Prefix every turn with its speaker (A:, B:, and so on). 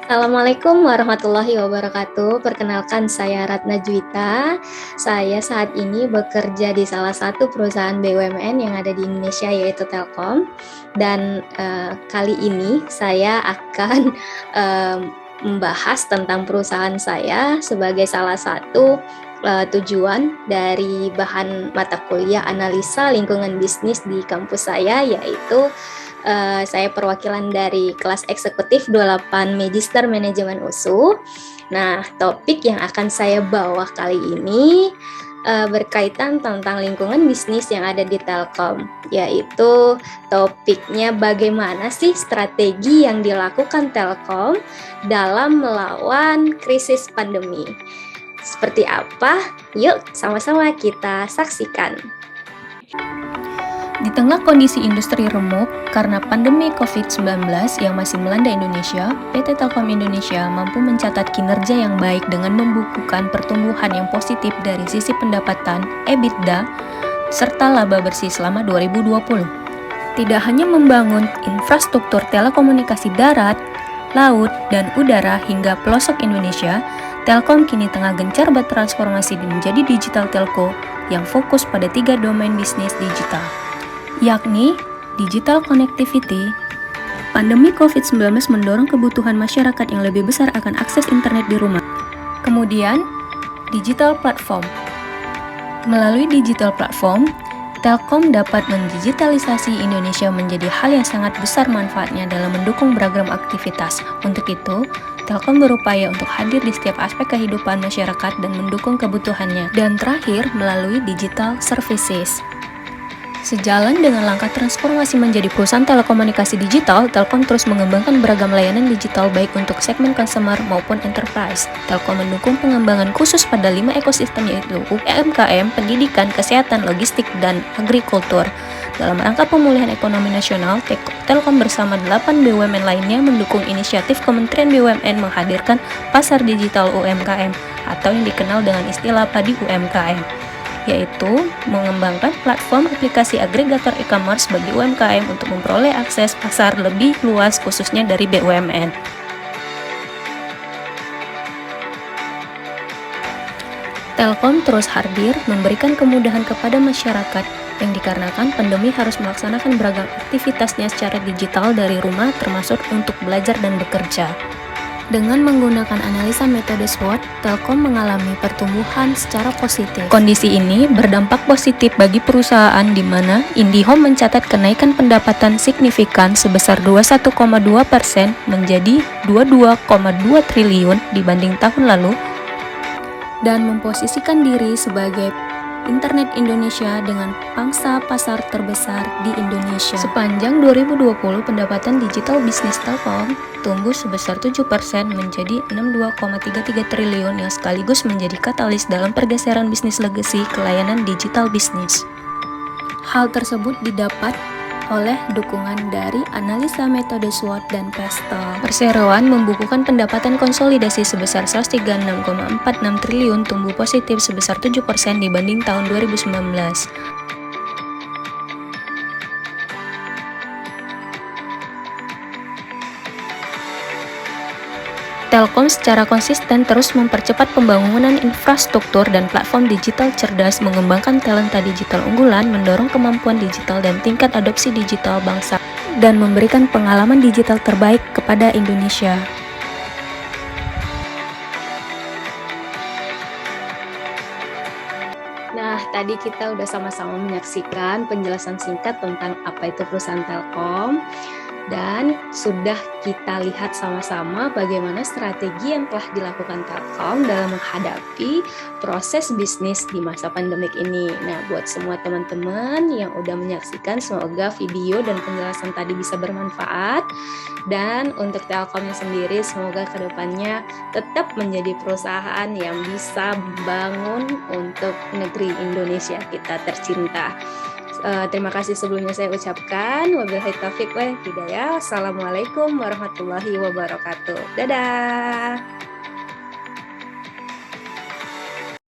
A: Assalamualaikum warahmatullahi wabarakatuh. Perkenalkan saya Ratna Juwita. Saya saat ini bekerja di salah satu perusahaan BUMN yang ada di Indonesia yaitu Telkom. Dan kali ini saya akan eh, membahas tentang perusahaan saya sebagai salah satu tujuan dari bahan mata kuliah analisa lingkungan bisnis di kampus saya, yaitu saya perwakilan dari kelas eksekutif 28 Magister Manajemen USU. Nah, topik yang akan saya bawa kali ini berkaitan tentang lingkungan bisnis yang ada di Telkom, yaitu topiknya bagaimana sih strategi yang dilakukan Telkom dalam melawan krisis pandemi. Seperti apa? Yuk sama-sama kita saksikan.
B: Di tengah kondisi industri remuk karena pandemi COVID-19 yang masih melanda Indonesia, PT Telkom Indonesia mampu mencatat kinerja yang baik dengan membukukan pertumbuhan yang positif dari sisi pendapatan, EBITDA, serta laba bersih selama 2020. Tidak hanya membangun infrastruktur telekomunikasi darat, laut, dan udara hingga pelosok Indonesia, Telkom kini tengah gencar bertransformasi menjadi digital telco yang fokus pada 3 domain bisnis digital, yakni digital connectivity. Pandemi COVID-19 mendorong kebutuhan masyarakat yang lebih besar akan akses internet di rumah. Kemudian, digital platform. Melalui digital platform, Telkom dapat mendigitalisasi Indonesia menjadi hal yang sangat besar manfaatnya dalam mendukung beragam aktivitas. Untuk itu, Telkom berupaya untuk hadir di setiap aspek kehidupan masyarakat dan mendukung kebutuhannya. Dan terakhir, melalui digital services. Sejalan dengan langkah transformasi menjadi perusahaan telekomunikasi digital, Telkom terus mengembangkan beragam layanan digital baik untuk segmen consumer maupun enterprise. Telkom mendukung pengembangan khusus pada 5 ekosistem yaitu UMKM, pendidikan, kesehatan, logistik, dan agrikultur. Dalam rangka pemulihan ekonomi nasional, Telkom bersama 8 BUMN lainnya mendukung inisiatif Kementerian BUMN menghadirkan pasar digital UMKM atau yang dikenal dengan istilah Padi UMKM, yaitu mengembangkan platform aplikasi agregator e-commerce bagi UMKM untuk memperoleh akses pasar lebih luas khususnya dari BUMN. Telkom terus hadir memberikan kemudahan kepada masyarakat yang dikarenakan pandemi harus melaksanakan beragam aktivitasnya secara digital dari rumah termasuk untuk belajar dan bekerja. Dengan menggunakan analisa metode SWOT, Telkom mengalami pertumbuhan secara positif. Kondisi ini berdampak positif bagi perusahaan di mana IndiHome mencatat kenaikan pendapatan signifikan sebesar 21,2% menjadi 22,2 triliun dibanding tahun lalu dan memposisikan diri sebagai Internet Indonesia dengan pangsa pasar terbesar di Indonesia. Sepanjang 2020, pendapatan digital bisnis Telkom tumbuh sebesar 7% menjadi 62,33 triliun yang sekaligus menjadi katalis dalam pergeseran bisnis legacy ke layanan digital bisnis. Hal tersebut didapat oleh dukungan dari analisa metode SWOT dan Pestel. Perseroan membukukan pendapatan konsolidasi sebesar 136,46 triliun, tumbuh positif sebesar 7% dibanding tahun 2019. Telkom secara konsisten terus mempercepat pembangunan infrastruktur dan platform digital cerdas, mengembangkan talenta digital unggulan, mendorong kemampuan digital dan tingkat adopsi digital bangsa, dan memberikan pengalaman digital terbaik kepada Indonesia.
A: Nah, tadi kita udah sama-sama menyaksikan penjelasan singkat tentang apa itu perusahaan Telkom. Dan sudah kita lihat sama-sama bagaimana strategi yang telah dilakukan Telkom dalam menghadapi proses bisnis di masa pandemik ini. Nah, buat semua teman-teman yang udah menyaksikan, semoga video dan penjelasan tadi bisa bermanfaat. Dan untuk Telkomnya sendiri, semoga kedepannya tetap menjadi perusahaan yang bisa bangun untuk negeri Indonesia kita tercinta. Terima kasih sebelumnya saya ucapkan. Wabillahi taufiq wal hidayah. Assalamualaikum warahmatullahi wabarakatuh. Dadah.